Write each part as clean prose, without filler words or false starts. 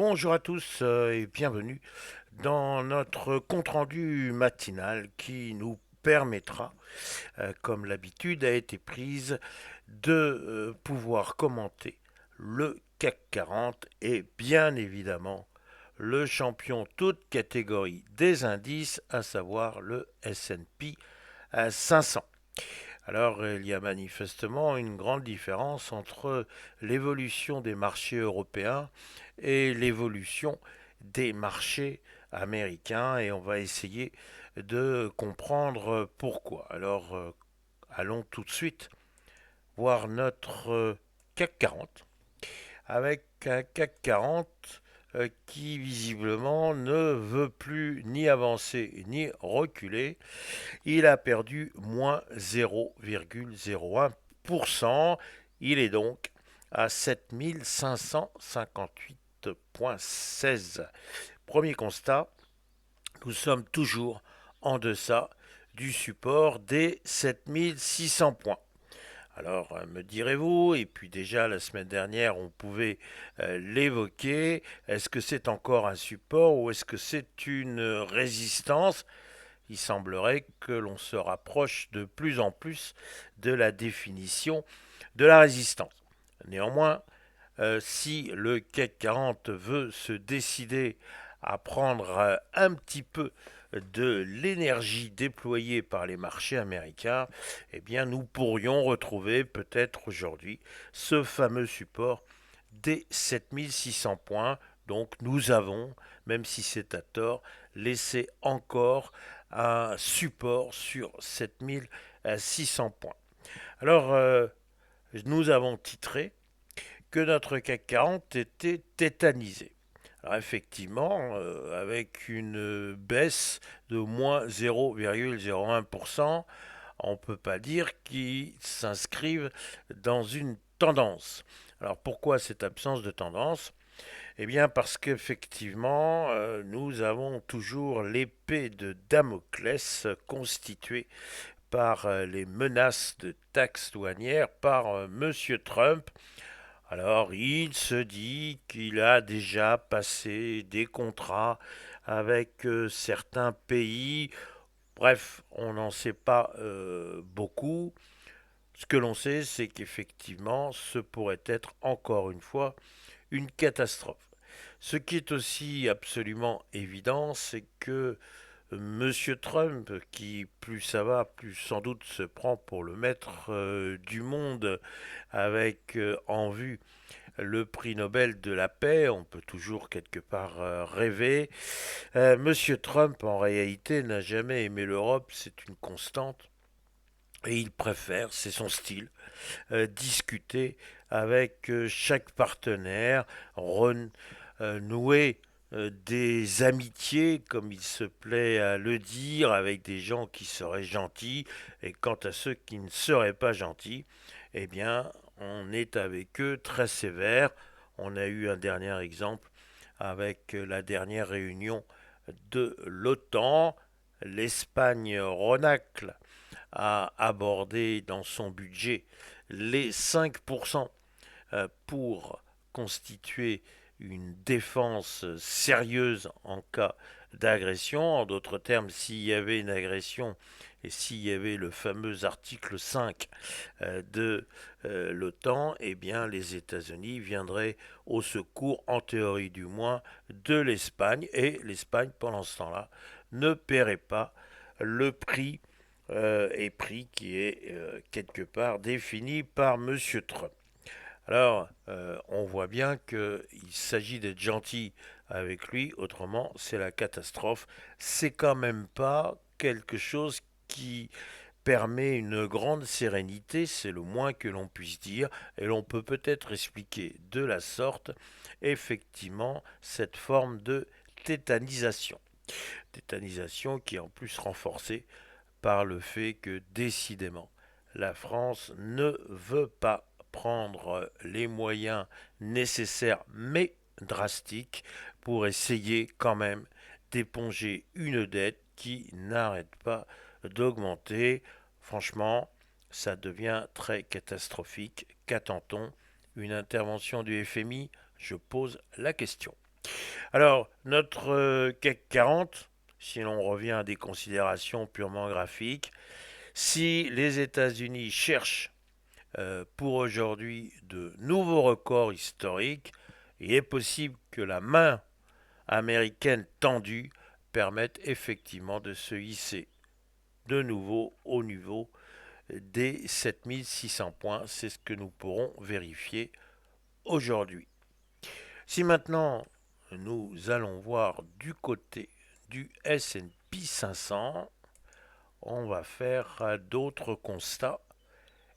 Bonjour à tous et bienvenue dans notre compte-rendu matinal qui nous permettra, comme l'habitude a été prise, de pouvoir commenter le CAC 40 et bien évidemment le champion toute catégorie des indices, à savoir le S&P 500. Alors, il y a manifestement une grande différence entre l'évolution des marchés européens et l'évolution des marchés américains et on va essayer de comprendre pourquoi. Alors, allons tout de suite voir notre CAC 40 avec un CAC 40 qui visiblement ne veut plus ni avancer ni reculer. Il a perdu moins 0,01%. Il est donc à 7558,16. Premier constat, nous sommes toujours en deçà du support des 7600 points. Alors, me direz-vous, et puis déjà la semaine dernière on pouvait l'évoquer, est-ce que c'est encore un support ou est-ce que c'est une résistance? Il semblerait que l'on se rapproche de plus en plus de la définition de la résistance. Néanmoins, si le CAC 40 veut se décider à prendre un petit peu de l'énergie déployée par les marchés américains, eh bien nous pourrions retrouver peut-être aujourd'hui ce fameux support des 7600 points. Donc nous avons, même si c'est à tort, laissé encore un support sur 7600 points. Alors nous avons titré que notre CAC 40 était tétanisé. Alors effectivement, avec une baisse de moins 0,01%, on ne peut pas dire qu'ils s'inscrivent dans une tendance. Alors pourquoi cette absence de tendance? Eh bien parce qu'effectivement, nous avons toujours l'épée de Damoclès constituée par les menaces de taxes douanières par Monsieur Trump. Alors, il se dit qu'il a déjà passé des contrats avec certains pays. Bref, on n'en sait pas beaucoup. Ce que l'on sait, c'est qu'effectivement, ce pourrait être encore une fois une catastrophe. Ce qui est aussi absolument évident, c'est que Monsieur Trump, qui plus ça va, plus sans doute se prend pour le maître du monde avec en vue le prix Nobel de la paix, on peut toujours quelque part rêver. Monsieur Trump, en réalité, n'a jamais aimé l'Europe, c'est une constante. Et il préfère, c'est son style, discuter avec chaque partenaire, renouer des amitiés, comme il se plaît à le dire, avec des gens qui seraient gentils, et quant à ceux qui ne seraient pas gentils, eh bien, on est avec eux très sévère. On a eu un dernier exemple avec la dernière réunion de l'OTAN. L'Espagne renacle a abordé dans son budget les 5% pour constituer une défense sérieuse en cas d'agression. En d'autres termes, s'il y avait une agression et s'il y avait le fameux article 5 de l'OTAN, eh bien les États-Unis viendraient au secours, en théorie du moins, de l'Espagne et l'Espagne, pendant ce temps-là, ne paierait pas le prix et prix qui est quelque part défini par Monsieur Trump. Alors, on voit bien qu'il s'agit d'être gentil avec lui, autrement c'est la catastrophe. C'est quand même pas quelque chose qui permet une grande sérénité, c'est le moins que l'on puisse dire, et l'on peut peut-être expliquer de la sorte, effectivement, cette forme de tétanisation. Tétanisation qui est en plus renforcée par le fait que décidément la France ne veut pas prendre les moyens nécessaires mais drastiques pour essayer quand même d'éponger une dette qui n'arrête pas d'augmenter. Franchement, ça devient très catastrophique. Qu'attend-on? Une intervention du FMI? Je pose la question. Alors, notre CAC 40, si l'on revient à des considérations purement graphiques, si les États-Unis cherchent pour aujourd'hui de nouveaux records historiques, il est possible que la main américaine tendue permette effectivement de se hisser de nouveau au niveau des 7600 points. C'est ce que nous pourrons vérifier aujourd'hui. Si maintenant nous allons voir du côté du S&P 500, on va faire d'autres constats.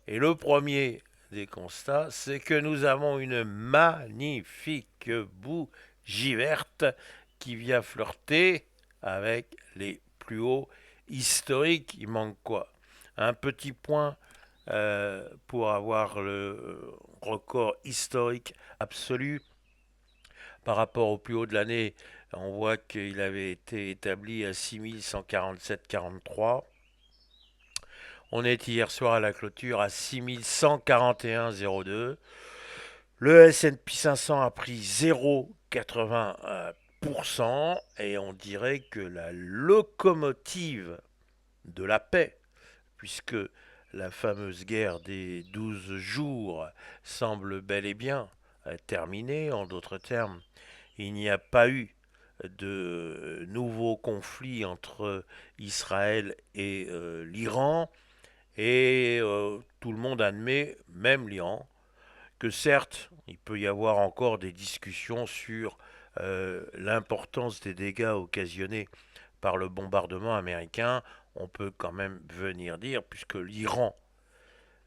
Et le premier des constats, c'est que nous avons une magnifique bougie verte qui vient flirter avec les plus hauts historiques. Il manque quoi? Un petit point pour avoir le record historique absolu par rapport au plus haut de l'année. On voit qu'il avait été établi à 6147,43. On est hier soir à la clôture à 6141,02. Le S&P 500 a pris 0,80% et on dirait que la locomotive de la paix, puisque la fameuse guerre des 12 jours semble bel et bien terminée. En d'autres termes, il n'y a pas eu de nouveaux conflits entre Israël et l'Iran. Et tout le monde admet, même l'Iran, que certes, il peut y avoir encore des discussions sur l'importance des dégâts occasionnés par le bombardement américain. On peut quand même venir dire, puisque l'Iran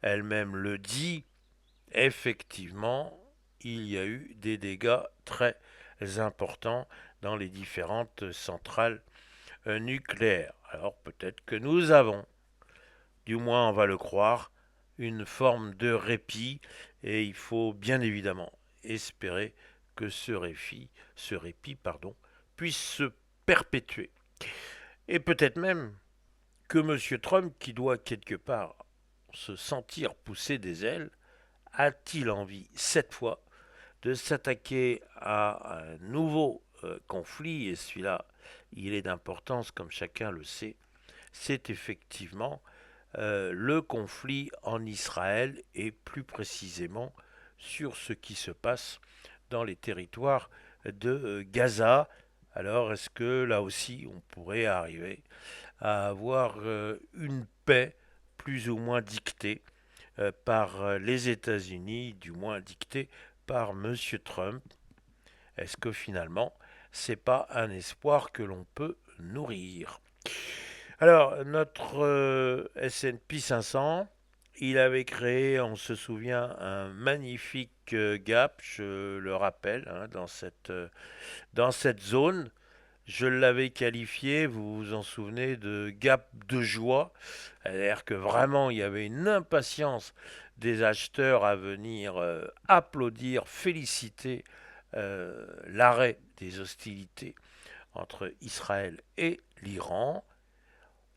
elle-même le dit, effectivement, il y a eu des dégâts très importants dans les différentes centrales nucléaires. Alors peut-être que nous avons, du moins on va le croire, une forme de répit et il faut bien évidemment espérer que ce répit puisse se perpétuer. Et peut-être même que M. Trump, qui doit quelque part se sentir pousser des ailes, a-t-il envie cette fois de s'attaquer à un nouveau conflit, et celui-là, il est d'importance comme chacun le sait, c'est effectivement le conflit en Israël et plus précisément sur ce qui se passe dans les territoires de Gaza. Alors est-ce que là aussi on pourrait arriver à avoir une paix plus ou moins dictée par les États-Unis, du moins dictée par M. Trump? Est-ce que finalement c'est pas un espoir que l'on peut nourrir? Alors, notre S&P 500, il avait créé, on se souvient, un magnifique gap, je le rappelle, hein, dans cette zone. Je l'avais qualifié, vous vous en souvenez, de gap de joie. C'est-à-dire que vraiment, il y avait une impatience des acheteurs à venir applaudir, féliciter l'arrêt des hostilités entre Israël et l'Iran.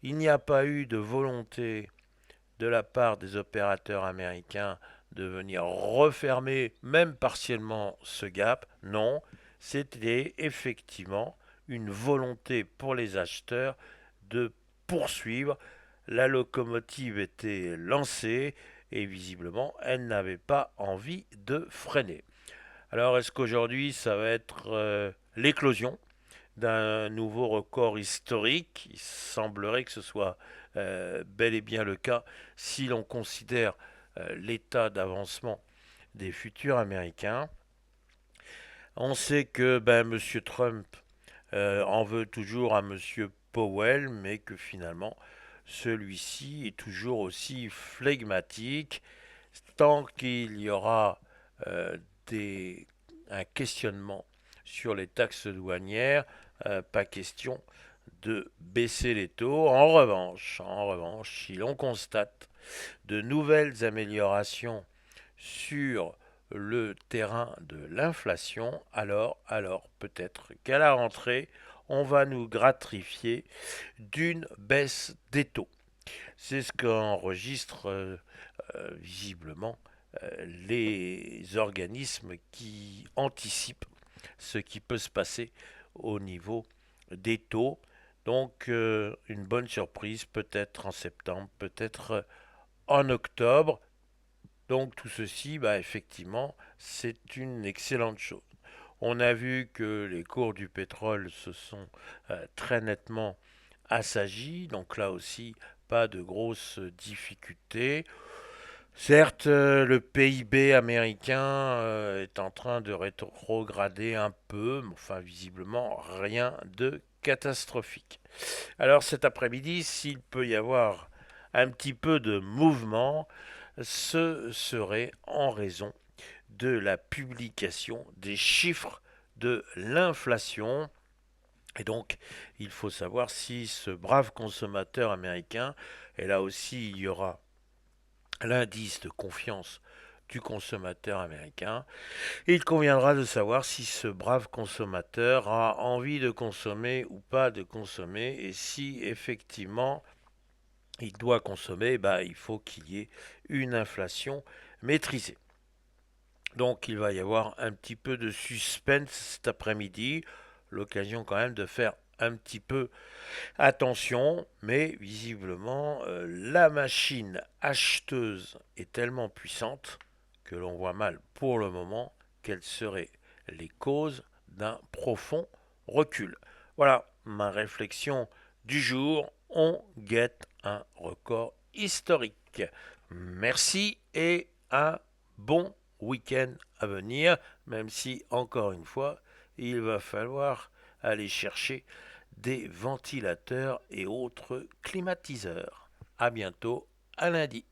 Il n'y a pas eu de volonté de la part des opérateurs américains de venir refermer même partiellement ce gap. Non, c'était effectivement une volonté pour les acheteurs de poursuivre. La locomotive était lancée et visiblement elle n'avait pas envie de freiner. Alors est-ce qu'aujourd'hui ça va être l'éclosion d'un nouveau record historique? Il semblerait que ce soit bel et bien le cas si l'on considère l'état d'avancement des futurs américains. On sait que M. Trump en veut toujours à M. Powell, mais que finalement celui-ci est toujours aussi flegmatique. Tant qu'il y aura euh, des, un questionnement sur les taxes douanières, pas question de baisser les taux. En revanche, si l'on constate de nouvelles améliorations sur le terrain de l'inflation, alors peut-être qu'à la rentrée, on va nous gratifier d'une baisse des taux. C'est ce qu'enregistrent visiblement les organismes qui anticipent ce qui peut se passer au niveau des taux. Donc une bonne surprise peut-être en septembre, peut-être en octobre. Donc tout ceci, bah, effectivement, c'est une excellente chose. On a vu que les cours du pétrole se sont très nettement assagis, donc là aussi, pas de grosses difficultés. Certes, le PIB américain est en train de rétrograder un peu, mais enfin visiblement rien de catastrophique. Alors cet après-midi, s'il peut y avoir un petit peu de mouvement, ce serait en raison de la publication des chiffres de l'inflation. Et donc, il faut savoir si ce brave consommateur américain, et là aussi il y aura l'indice de confiance du consommateur américain, et il conviendra de savoir si ce brave consommateur a envie de consommer ou pas de consommer, et si effectivement il doit consommer, bah, il faut qu'il y ait une inflation maîtrisée. Donc il va y avoir un petit peu de suspense cet après-midi, l'occasion quand même de faire un petit peu attention, mais visiblement la machine acheteuse est tellement puissante que l'on voit mal pour le moment quelles seraient les causes d'un profond recul. Voilà ma réflexion du jour. On guette un record historique. Merci et un bon week-end à venir, même si, encore une fois, il va falloir aller chercher des ventilateurs et autres climatiseurs. À bientôt, à lundi.